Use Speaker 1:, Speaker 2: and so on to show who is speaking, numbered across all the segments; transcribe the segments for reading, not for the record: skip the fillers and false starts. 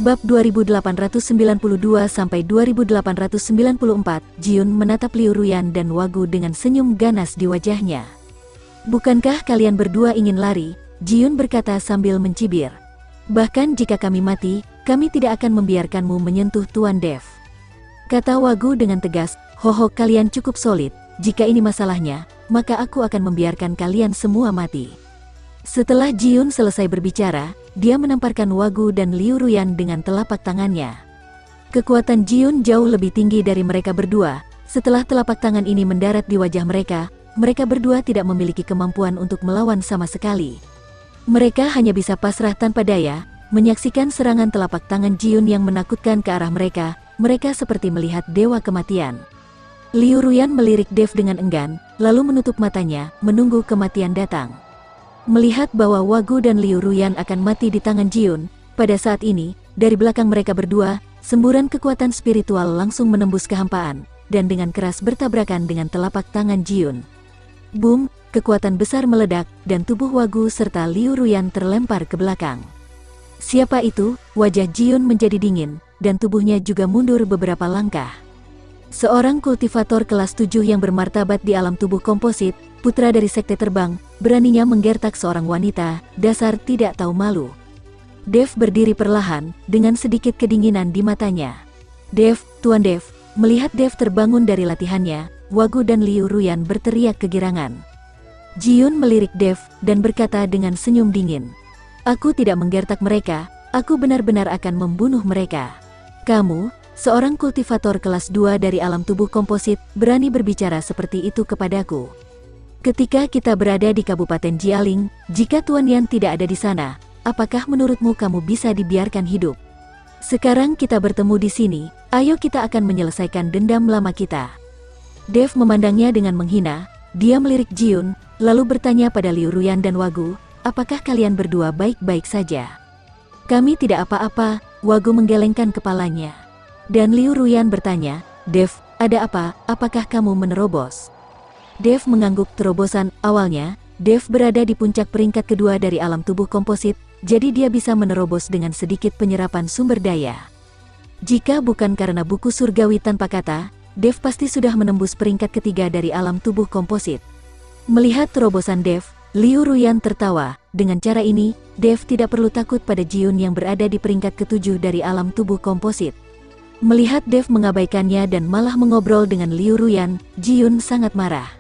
Speaker 1: Bab 2892-2894, Jiun menatap Liu Ruyan dan Wagu dengan senyum ganas di wajahnya. "Bukankah kalian berdua ingin lari?" Jiun berkata sambil mencibir. "Bahkan jika kami mati, kami tidak akan membiarkanmu menyentuh Tuan Dev," kata Wagu dengan tegas. "Hoho, kalian cukup solid. Jika ini masalahnya, maka aku akan membiarkan kalian semua mati." Setelah Jiun selesai berbicara, dia menamparkan Wagu dan Liu Ruyan dengan telapak tangannya. Kekuatan Jiun jauh lebih tinggi dari mereka berdua. Setelah telapak tangan ini mendarat di wajah mereka, mereka berdua tidak memiliki kemampuan untuk melawan sama sekali. Mereka hanya bisa pasrah tanpa daya, menyaksikan serangan telapak tangan Jiun yang menakutkan ke arah mereka. Mereka seperti melihat dewa kematian. Liu Ruyan melirik Dev dengan enggan, lalu menutup matanya, menunggu kematian datang. Melihat bahwa Wagu dan Liu Ruyan akan mati di tangan Jiun, pada saat ini, dari belakang mereka berdua, semburan kekuatan spiritual langsung menembus kehampaan, dan dengan keras bertabrakan dengan telapak tangan Jiun. Boom, kekuatan besar meledak, dan tubuh Wagu serta Liu Ruyan terlempar ke belakang. "Siapa itu?" Wajah Jiun menjadi dingin, dan tubuhnya juga mundur beberapa langkah. Seorang kultivator kelas 7 yang bermartabat di alam tubuh komposit, putra dari sekte terbang, beraninya menggertak seorang wanita, dasar tidak tahu malu. Dev berdiri perlahan, dengan sedikit kedinginan di matanya. "Dev, Tuan Dev." Melihat Dev terbangun dari latihannya, Wagu dan Liu Ruyan berteriak kegirangan. Jiun melirik Dev, dan berkata dengan senyum dingin, "Aku tidak menggertak mereka, aku benar-benar akan membunuh mereka." "Kamu, seorang kultivator kelas 2 dari alam tubuh komposit, berani berbicara seperti itu kepadaku? Ketika kita berada di Kabupaten Jialing, jika Tuan Yan tidak ada di sana, apakah menurutmu kamu bisa dibiarkan hidup? Sekarang kita bertemu di sini, ayo kita akan menyelesaikan dendam lama kita." Dev memandangnya dengan menghina. Dia melirik Jiun, lalu bertanya pada Liu Ruyan dan Wagu, "Apakah kalian berdua baik-baik saja?" "Kami tidak apa-apa," Wagu menggelengkan kepalanya. Dan Liu Ruyan bertanya, "Dev, ada apa? Apakah kamu menerobos?" Dev mengangguk. Terobosan. Awalnya, Dev berada di puncak peringkat kedua dari alam tubuh komposit, jadi dia bisa menerobos dengan sedikit penyerapan sumber daya. Jika bukan karena buku surgawi tanpa kata, Dev pasti sudah menembus peringkat ketiga dari alam tubuh komposit. Melihat terobosan Dev, Liu Ruyan tertawa. Dengan cara ini, Dev tidak perlu takut pada Jiun yang berada di peringkat ketujuh dari alam tubuh komposit. Melihat Dev mengabaikannya dan malah mengobrol dengan Liu Ruyan, Jiun sangat marah.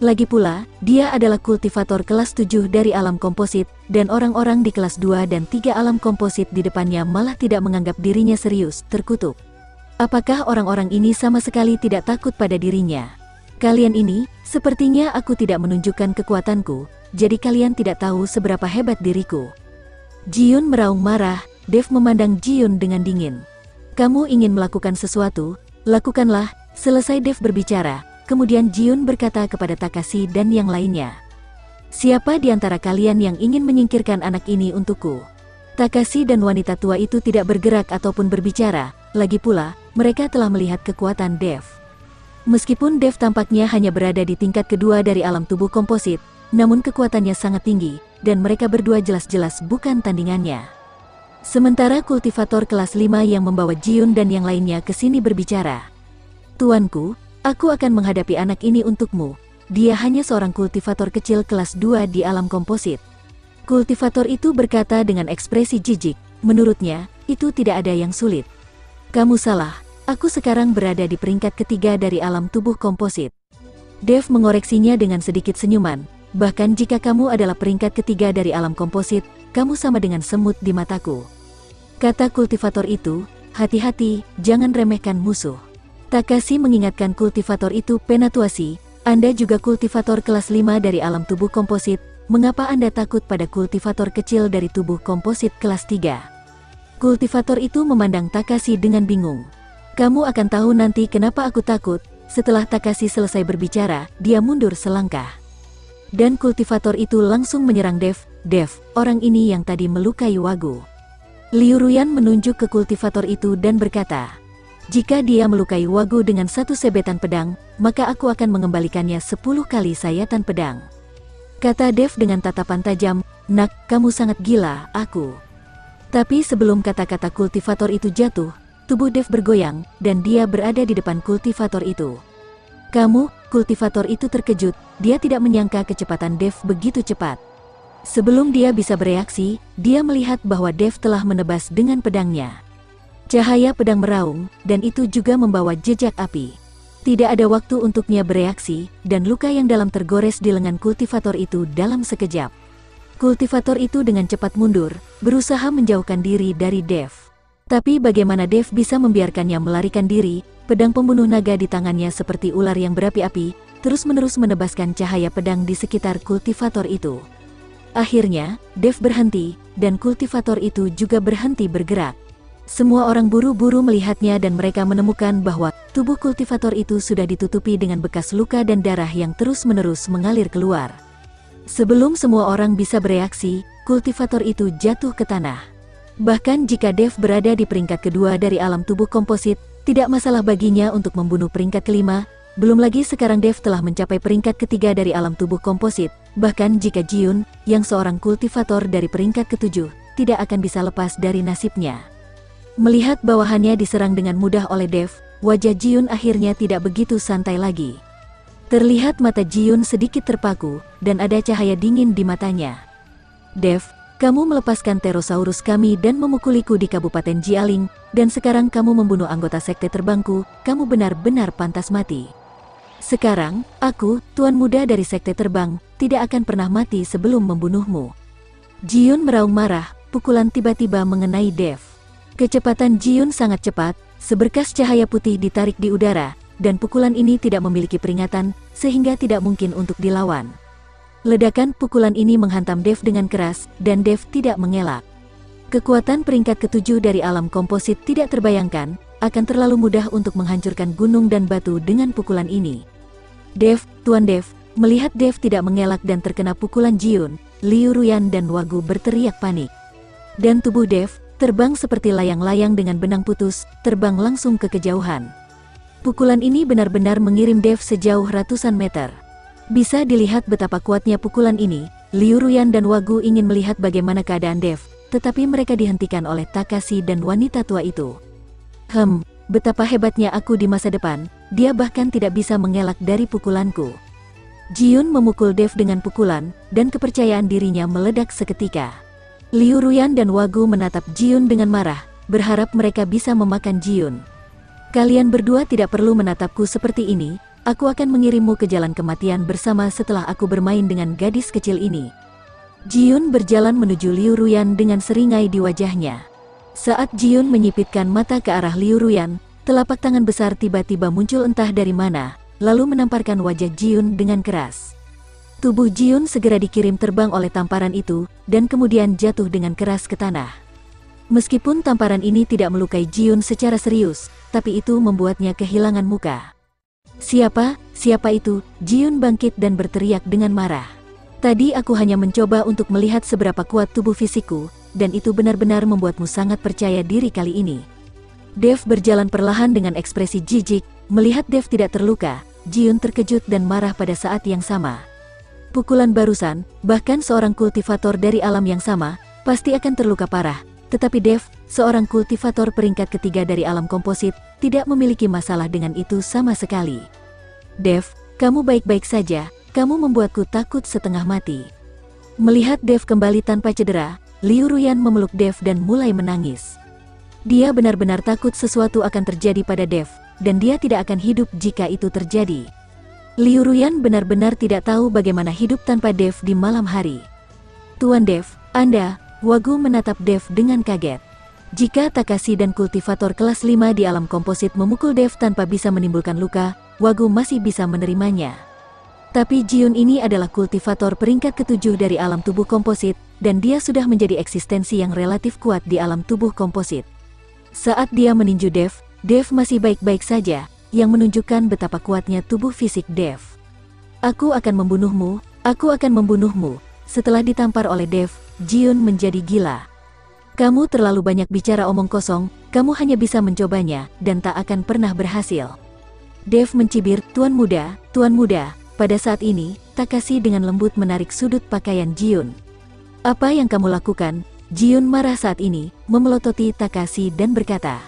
Speaker 1: Lagi pula, dia adalah kultivator kelas 7 dari alam komposit, dan orang-orang di kelas 2 dan 3 alam komposit di depannya malah tidak menganggap dirinya serius, terkutuk. Apakah orang-orang ini sama sekali tidak takut pada dirinya? "Kalian ini, sepertinya aku tidak menunjukkan kekuatanku, jadi kalian tidak tahu seberapa hebat diriku." Jiun meraung marah. Dev memandang Jiun dengan dingin. "Kamu ingin melakukan sesuatu? Lakukanlah." Selesai Dev berbicara, kemudian Jiun berkata kepada Takashi dan yang lainnya, "Siapa di antara kalian yang ingin menyingkirkan anak ini untukku?" Takashi dan wanita tua itu tidak bergerak ataupun berbicara. Lagi pula, mereka telah melihat kekuatan Dev. Meskipun Dev tampaknya hanya berada di tingkat kedua dari alam tubuh komposit, namun kekuatannya sangat tinggi, dan mereka berdua jelas-jelas bukan tandingannya. Sementara kultivator kelas 5 yang membawa Jiun dan yang lainnya ke sini berbicara, "Tuanku, aku akan menghadapi anak ini untukmu. Dia hanya seorang kultivator kecil kelas 2 di alam komposit." Kultivator itu berkata dengan ekspresi jijik. Menurutnya, itu tidak ada yang sulit. "Kamu salah, aku sekarang berada di peringkat ketiga dari alam tubuh komposit." Dev mengoreksinya dengan sedikit senyuman. "Bahkan jika kamu adalah peringkat ketiga dari alam komposit, kamu sama dengan semut di mataku," kata kultivator itu. "Hati-hati, jangan remehkan musuh." Takashi mengingatkan kultivator itu, "Penatuasi, Anda juga kultivator kelas 5 dari alam tubuh komposit, mengapa Anda takut pada kultivator kecil dari tubuh komposit kelas 3? Kultivator itu memandang Takashi dengan bingung. "Kamu akan tahu nanti kenapa aku takut." Setelah Takashi selesai berbicara, dia mundur selangkah. Dan kultivator itu langsung menyerang Dev. "Dev, orang ini yang tadi melukai Wagu." Liu Ruyan menunjuk ke kultivator itu dan berkata, "Jika dia melukai Wagu dengan satu sebetan pedang, maka aku akan mengembalikannya 10 kali sayatan pedang," kata Dev dengan tatapan tajam. "Nak, kamu sangat gila, aku." Tapi sebelum kata-kata kultivator itu jatuh, tubuh Dev bergoyang, dan dia berada di depan kultivator itu. "Kamu?" Kultivator itu terkejut, dia tidak menyangka kecepatan Dev begitu cepat. Sebelum dia bisa bereaksi, dia melihat bahwa Dev telah menebas dengan pedangnya. Cahaya pedang meraung, dan itu juga membawa jejak api. Tidak ada waktu untuknya bereaksi, dan luka yang dalam tergores di lengan kultivator itu dalam sekejap. Kultivator itu dengan cepat mundur, berusaha menjauhkan diri dari Dev. Tapi bagaimana Dev bisa membiarkannya melarikan diri? Pedang pembunuh naga di tangannya seperti ular yang berapi-api, terus-menerus menebaskan cahaya pedang di sekitar kultivator itu. Akhirnya, Dev berhenti, dan kultivator itu juga berhenti bergerak. Semua orang buru-buru melihatnya dan mereka menemukan bahwa tubuh kultivator itu sudah ditutupi dengan bekas luka dan darah yang terus-menerus mengalir keluar. Sebelum semua orang bisa bereaksi, kultivator itu jatuh ke tanah. Bahkan jika Dev berada di peringkat kedua dari alam tubuh komposit, tidak masalah baginya untuk membunuh peringkat kelima, belum lagi sekarang Dev telah mencapai peringkat ketiga dari alam tubuh komposit. Bahkan jika Ji-Yun, yang seorang kultivator dari peringkat ketujuh, tidak akan bisa lepas dari nasibnya. Melihat bawahannya diserang dengan mudah oleh Dev, wajah Ji-Yun akhirnya tidak begitu santai lagi. Terlihat mata Ji-Yun sedikit terpaku, dan ada cahaya dingin di matanya. "Dev, kamu melepaskan Pterosaurus kami dan memukuliku di Kabupaten Jialing, dan sekarang kamu membunuh anggota sekte terbangku, kamu benar-benar pantas mati. Sekarang, aku, Tuan Muda dari Sekte Terbang, tidak akan pernah mati sebelum membunuhmu." Ji-Yun meraung marah, pukulan tiba-tiba mengenai Dev. Kecepatan Ji-Yun sangat cepat, seberkas cahaya putih ditarik di udara, dan pukulan ini tidak memiliki peringatan, sehingga tidak mungkin untuk dilawan. Ledakan pukulan ini menghantam Dev dengan keras, dan Dev tidak mengelak. Kekuatan peringkat ketujuh dari alam komposit tidak terbayangkan, akan terlalu mudah untuk menghancurkan gunung dan batu dengan pukulan ini. "Dev, Tuan Dev." Melihat Dev tidak mengelak dan terkena pukulan Ji-Yun, Liu Ruyan dan Wagu berteriak panik. Dan tubuh Dev terbang seperti layang-layang dengan benang putus, terbang langsung ke kejauhan. Pukulan ini benar-benar mengirim Dev sejauh ratusan meter. Bisa dilihat betapa kuatnya pukulan ini. Liu Ruyan dan Wagu ingin melihat bagaimana keadaan Dev, tetapi mereka dihentikan oleh Takashi dan wanita tua itu. Betapa hebatnya aku di masa depan, dia bahkan tidak bisa mengelak dari pukulanku." Ji-Yun memukul Dev dengan pukulan, dan kepercayaan dirinya meledak seketika. Liu Ruyan dan Wagu menatap Ji-Yun dengan marah, berharap mereka bisa memakan Ji-Yun. "Kalian berdua tidak perlu menatapku seperti ini, aku akan mengirimmu ke jalan kematian bersama setelah aku bermain dengan gadis kecil ini." Ji-Yun berjalan menuju Liu Ruyan dengan seringai di wajahnya. Saat Ji-Yun menyipitkan mata ke arah Liu Ruyan, telapak tangan besar tiba-tiba muncul entah dari mana, lalu menamparkan wajah Ji-Yun dengan keras. Tubuh Ji-Yun segera dikirim terbang oleh tamparan itu, dan kemudian jatuh dengan keras ke tanah. Meskipun tamparan ini tidak melukai Ji-Yun secara serius, tapi itu membuatnya kehilangan muka. Siapa itu?" Ji-Yun bangkit dan berteriak dengan marah. "Tadi aku hanya mencoba untuk melihat seberapa kuat tubuh fisikku, dan itu benar-benar membuatmu sangat percaya diri kali ini." Dev berjalan perlahan dengan ekspresi jijik, melihat Dev tidak terluka. Ji-Yun terkejut dan marah pada saat yang sama. Pukulan barusan, bahkan seorang kultivator dari alam yang sama, pasti akan terluka parah. Tetapi Dev, seorang kultivator peringkat ketiga dari alam komposit, tidak memiliki masalah dengan itu sama sekali. "Dev, kamu baik-baik saja, kamu membuatku takut setengah mati." Melihat Dev kembali tanpa cedera, Liu Ruyan memeluk Dev dan mulai menangis. Dia benar-benar takut sesuatu akan terjadi pada Dev, dan dia tidak akan hidup jika itu terjadi. Liu Ruyan benar-benar tidak tahu bagaimana hidup tanpa Dev di malam hari. "Tuan Dev, Anda..." Wagu menatap Dev dengan kaget. Jika Takashi dan kultivator kelas 5 di alam komposit memukul Dev tanpa bisa menimbulkan luka, Wagu masih bisa menerimanya. Tapi Ji-Yun ini adalah kultivator peringkat ketujuh dari alam tubuh komposit, dan dia sudah menjadi eksistensi yang relatif kuat di alam tubuh komposit. Saat dia meninju Dev, Dev masih baik-baik saja, yang menunjukkan betapa kuatnya tubuh fisik Dev. Aku akan membunuhmu." Setelah ditampar oleh Dev, Ji-Yun menjadi gila. "Kamu terlalu banyak bicara omong kosong, kamu hanya bisa mencobanya, dan tak akan pernah berhasil." Dev mencibir, Tuan Muda." Pada saat ini, Takashi dengan lembut menarik sudut pakaian Ji-Yun. "Apa yang kamu lakukan?" Jiun marah saat ini, memelototi Takashi dan berkata,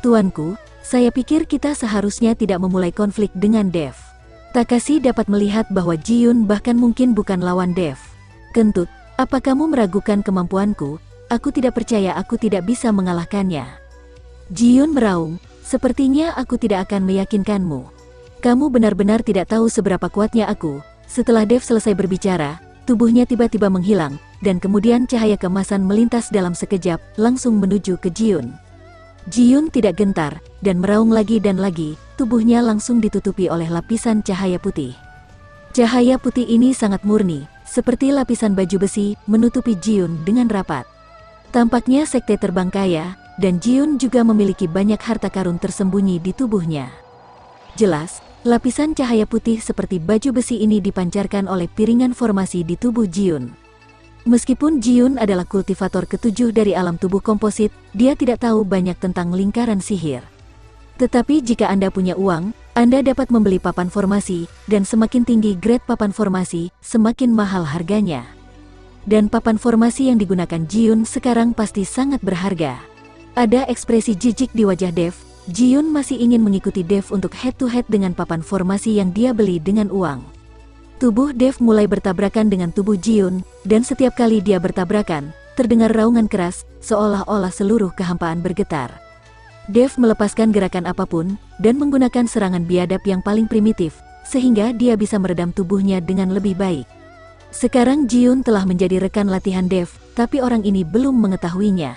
Speaker 1: "Tuanku, saya pikir kita seharusnya tidak memulai konflik dengan Dev." Takashi dapat melihat bahwa Jiun bahkan mungkin bukan lawan Dev. "Kentut, apa kamu meragukan kemampuanku? Aku tidak percaya aku tidak bisa mengalahkannya." Jiun meraung, "Sepertinya aku tidak akan meyakinkanmu. Kamu benar-benar tidak tahu seberapa kuatnya aku." Setelah Dev selesai berbicara, tubuhnya tiba-tiba menghilang, dan kemudian cahaya keemasan melintas dalam sekejap, langsung menuju ke Jiun. Jiun tidak gentar, dan meraung lagi dan lagi, tubuhnya langsung ditutupi oleh lapisan cahaya putih. Cahaya putih ini sangat murni, seperti lapisan baju besi, menutupi Jiun dengan rapat. Tampaknya sekte terbang kaya, dan Jiun juga memiliki banyak harta karun tersembunyi di tubuhnya. Jelas, lapisan cahaya putih seperti baju besi ini dipancarkan oleh piringan formasi di tubuh Jiun. Meskipun Jiun adalah kultivator ketujuh dari alam tubuh komposit, dia tidak tahu banyak tentang lingkaran sihir. Tetapi jika Anda punya uang, Anda dapat membeli papan formasi, dan semakin tinggi grade papan formasi, semakin mahal harganya. Dan papan formasi yang digunakan Jiun sekarang pasti sangat berharga. Ada ekspresi jijik di wajah Dev. Jiun masih ingin mengikuti Dev untuk head-to-head dengan papan formasi yang dia beli dengan uang. Tubuh Dev mulai bertabrakan dengan tubuh Jiun, dan setiap kali dia bertabrakan, terdengar raungan keras, seolah-olah seluruh kehampaan bergetar. Dev melepaskan gerakan apapun, dan menggunakan serangan biadab yang paling primitif, sehingga dia bisa meredam tubuhnya dengan lebih baik. Sekarang Jiun telah menjadi rekan latihan Dev, tapi orang ini belum mengetahuinya.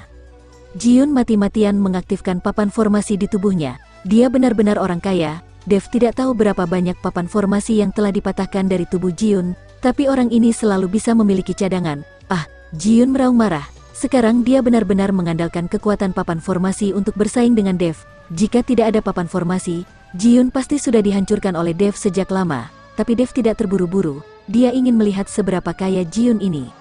Speaker 1: Jiun mati-matian mengaktifkan papan formasi di tubuhnya. Dia benar-benar orang kaya. Dev tidak tahu berapa banyak papan formasi yang telah dipatahkan dari tubuh Jiun, tapi orang ini selalu bisa memiliki cadangan. Jiun meraung marah. Sekarang dia benar-benar mengandalkan kekuatan papan formasi untuk bersaing dengan Dev. Jika tidak ada papan formasi, Jiun pasti sudah dihancurkan oleh Dev sejak lama. Tapi Dev tidak terburu-buru. Dia ingin melihat seberapa kaya Jiun ini.